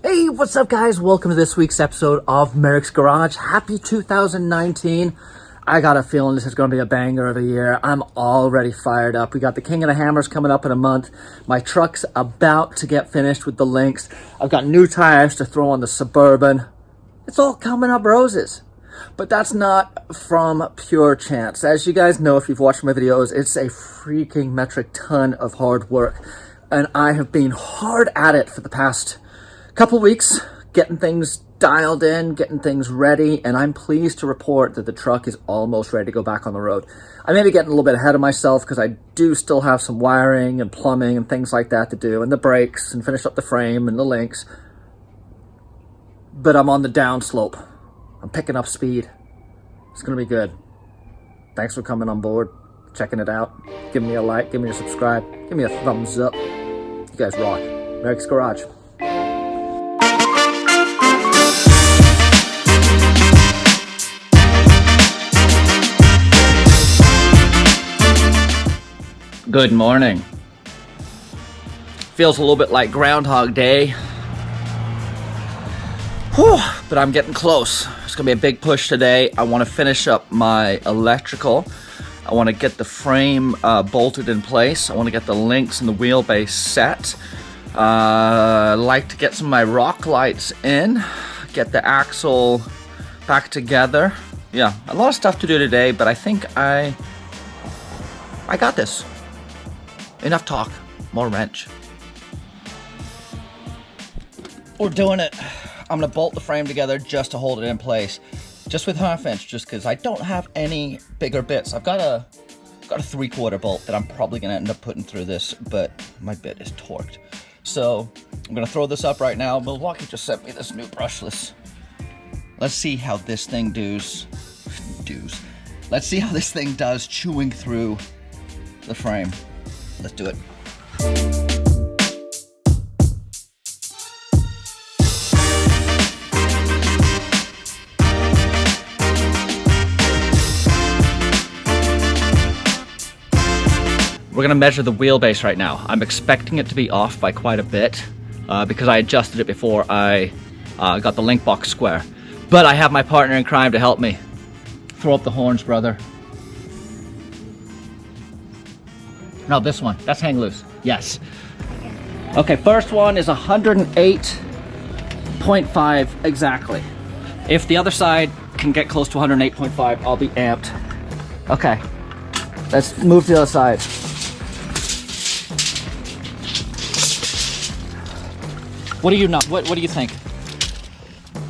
Hey, what's up guys? Welcome to this week's episode of Merricks Garage. Happy 2019. I got a feeling this is going to be a banger of a year. I'm already fired up. We got the King of the Hammers coming up in a month. My truck's about to get finished with the links. I've got new tires to throw on the Suburban. It's all coming up roses. But that's not from pure chance. As you guys know, if you've watched my videos, it's a freaking metric ton of hard work. And I have been hard at it for the past couple weeks, getting things dialed in, getting things ready, and I'm pleased to report that the truck is almost ready to go back on the road. I may be getting a little bit ahead of myself because I do still have some wiring and plumbing and things like that to do, and the brakes, and finish up the frame and the links. But I'm on the downslope. I'm picking up speed. It's going to be good. Thanks for coming on board, checking it out. Give me a like, give me a subscribe, give me a thumbs up. You guys rock. Merricks Garage. Good morning. Feels a little bit like Groundhog Day. Whew, but I'm getting close. It's gonna be a big push today. I want to finish up my electrical. I want to get the frame bolted in place. I want to get the links and the wheelbase set. I like to get some of my rock lights in. Get the axle back together. Yeah, a lot of stuff to do today, but I think I got this. Enough talk, more wrench. We're doing it. I'm gonna bolt the frame together just to hold it in place. Just with 1/2 inch, just because I don't have any bigger bits. I've got a 3/4 bolt that I'm probably gonna end up putting through this, but my bit is torqued. So I'm gonna throw this up right now. Milwaukee just sent me this new brushless. Let's see how this thing does. Let's see how this thing does chewing through the frame. Let's do it. We're gonna measure the wheelbase right now. I'm expecting it to be off by quite a bit because I adjusted it before I got the link box square. But I have my partner in crime to help me. Throw up the horns, brother. No, this one. That's hang loose. Yes. Okay, first one is 108.5 exactly. If the other side can get close to 108.5, I'll be amped. Okay, let's move to the other side. What do you know? What do you think?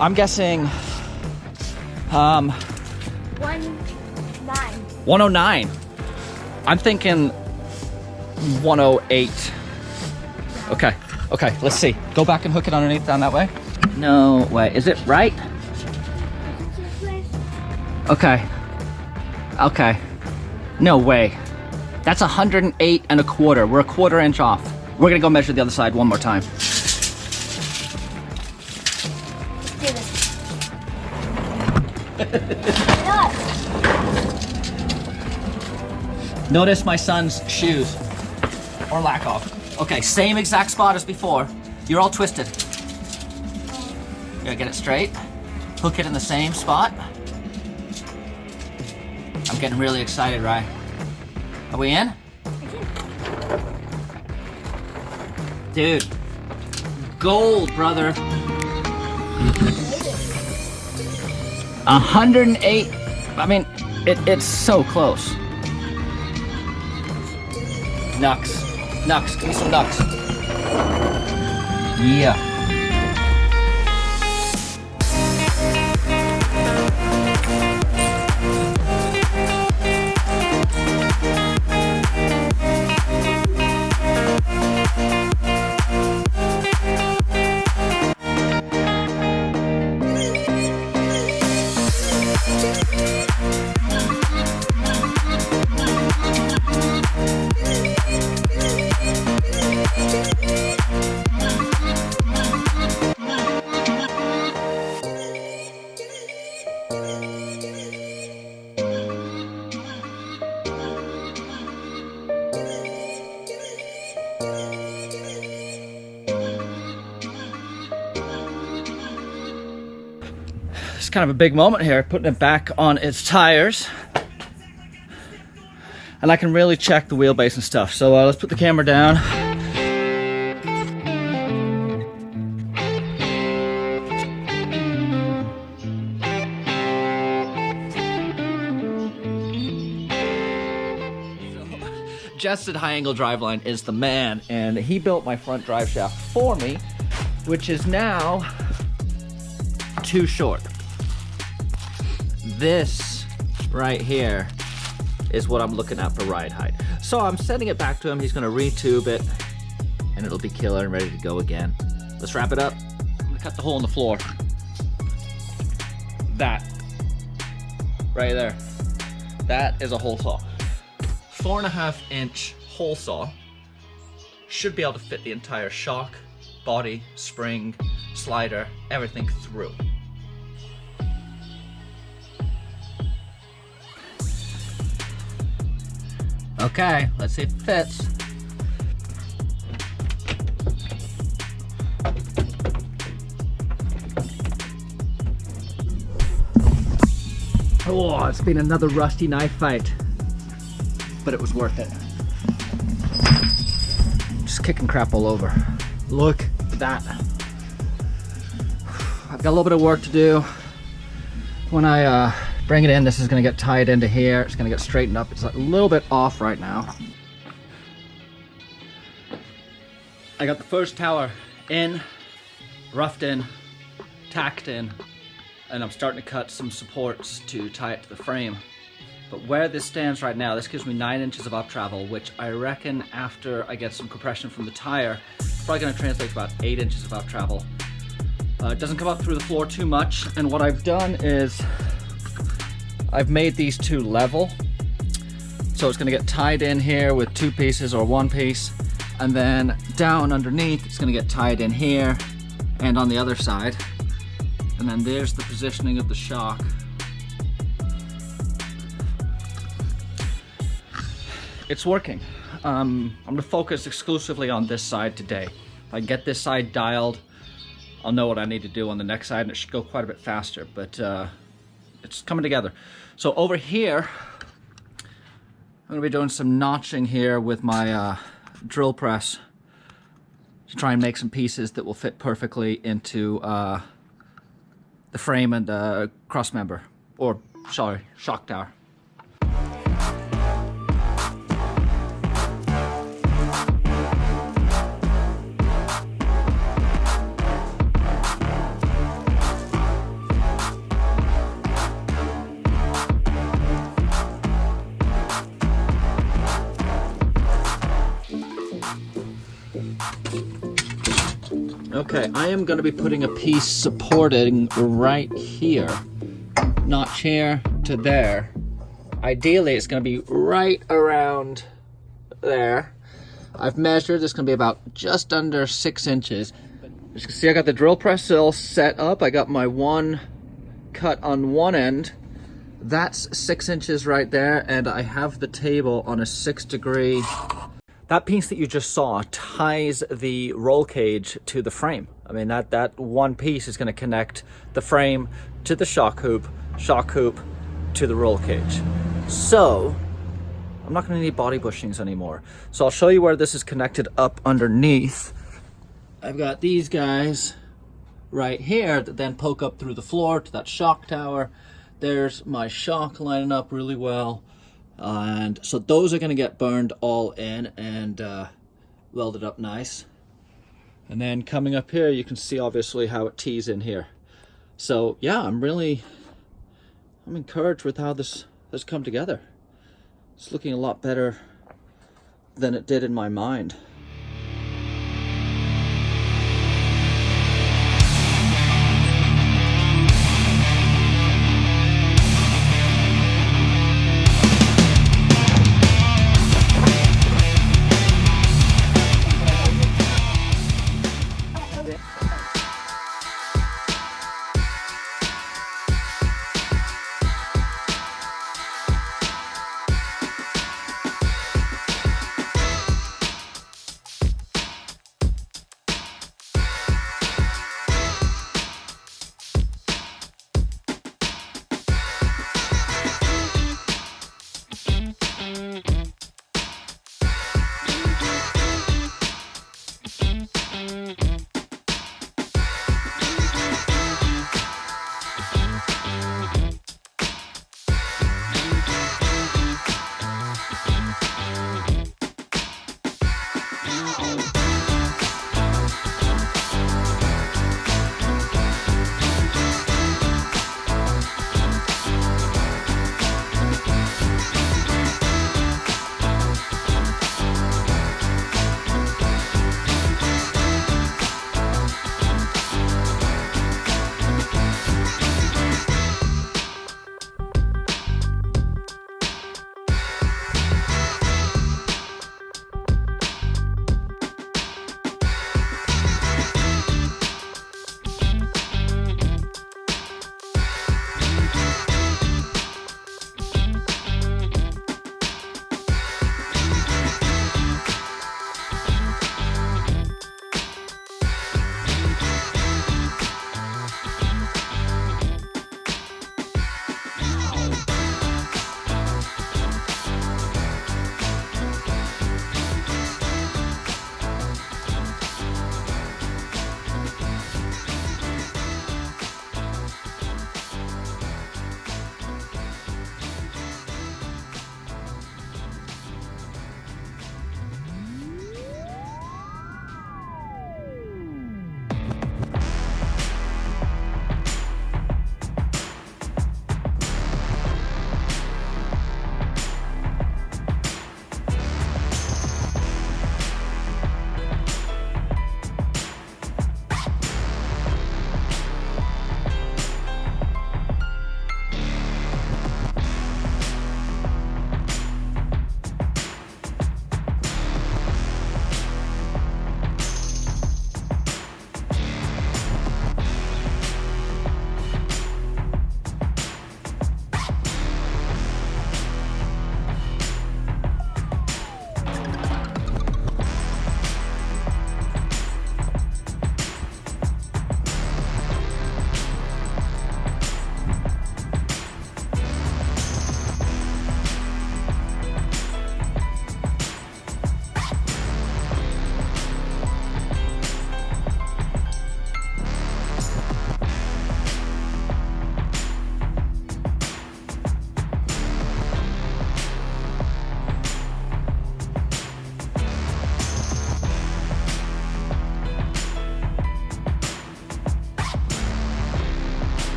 I'm guessing 109. I'm thinking 108. Okay, let's see. Go back and hook it underneath down that way. No way. Is it right? Okay. No way. That's 108.25. We're a 1/4 inch off. We're gonna go measure the other side one more time. Notice my son's shoes. Or lack of. Okay, same exact spot as before. You're all twisted. You gotta get it straight. Hook it in the same spot. I'm getting really excited, right? Are we in? Dude. Gold, brother. 108. I mean, it's so close. Nux, give me some nux. Yeah. It's kind of a big moment here, putting it back on its tires. And I can really check the wheelbase and stuff. So let's put the camera down. Suggested high angle driveline is the man, and he built my front drive shaft for me, which is now too short. This right here is what I'm looking at for ride height. So I'm sending it back to him. He's gonna retube it and it'll be killer and ready to go again. Let's wrap it up. I'm gonna cut the hole in the floor. That right there, that is a hole saw. 4.5 inch hole saw should be able to fit the entire shock, body, spring, slider, everything through. Okay, let's see if it fits. Oh, it's been another rusty knife fight, but it was worth it. Just kicking crap all over. Look at that. I've got a little bit of work to do. When I bring it in, this is going to get tied into here. It's going to get straightened up. It's a little bit off right now. I got the first tower in, roughed in, tacked in, and I'm starting to cut some supports to tie it to the frame. But where this stands right now, this gives me 9 inches of up travel, which I reckon after I get some compression from the tire, it's probably going to translate to about 8 inches of up travel. It doesn't come up through the floor too much, and what I've done is I've made these two level. So it's going to get tied in here with 2 pieces or 1 piece, and then down underneath it's going to get tied in here and on the other side. And then there's the positioning of the shock. It's working. I'm going to focus exclusively on this side today. If I can get this side dialed, I'll know what I need to do on the next side, and it should go quite a bit faster, but it's coming together. So over here, I'm going to be doing some notching here with my drill press to try and make some pieces that will fit perfectly into the frame and cross member, or sorry, shock tower. Okay, I am going to be putting a piece supporting right here, notch here to there. Ideally, it's going to be right around there. I've measured, it's going to be about just under 6 inches. As you can see, I got the drill press all set up. I got my one cut on one end. That's 6 inches right there, and I have the table on a 6-degree. That piece that you just saw ties the roll cage to the frame. I mean, that one piece is going to connect the frame to the shock hoop to the roll cage. So I'm not going to need body bushings anymore. So I'll show you where this is connected up underneath. I've got these guys right here that then poke up through the floor to that shock tower. There's my shock lining up really well. And so those are going to get burned all in and welded up nice. And then coming up here, you can see obviously how it tees in here. So yeah, I'm encouraged with how this has come together. It's looking a lot better than it did in my mind.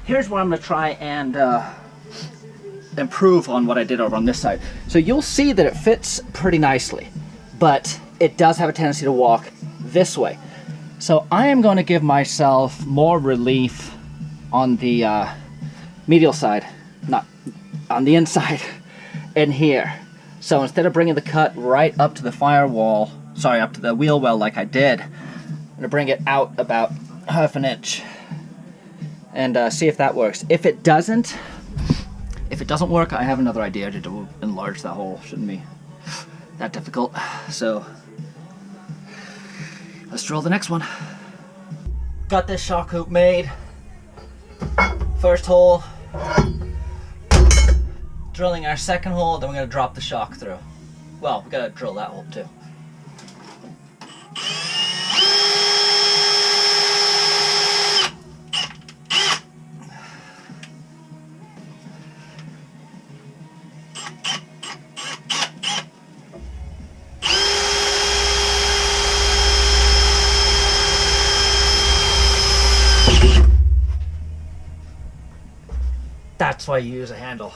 here's where I'm going to try and improve on what I did over on this side. So you'll see that it fits pretty nicely, but it does have a tendency to walk this way. So I am going to give myself more relief on the medial side, not on the inside, in here. So instead of bringing the cut right up to the firewall, sorry, up to the wheel well like I did, I'm going to bring it out about ½ an inch and see if that works. If it doesn't work, I have another idea to enlarge that hole. Shouldn't be that difficult. So let's drill the next one. Got this shock hoop made. First hole. Drilling our second hole, then we're going to drop the shock through. Well, we got to drill that hole too. That's why you use a handle.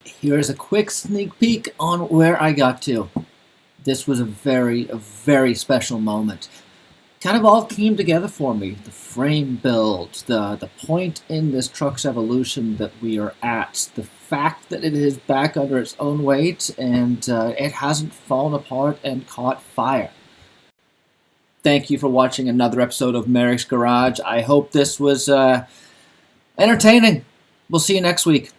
Here's a quick sneak peek on where I got to. This was a very special moment. Kind of all came together for me. The frame build, the point in this truck's evolution that we are at, the fact that it is back under its own weight and it hasn't fallen apart and caught fire. Thank you for watching another episode of Merricks Garage. I hope this was entertaining. We'll see you next week.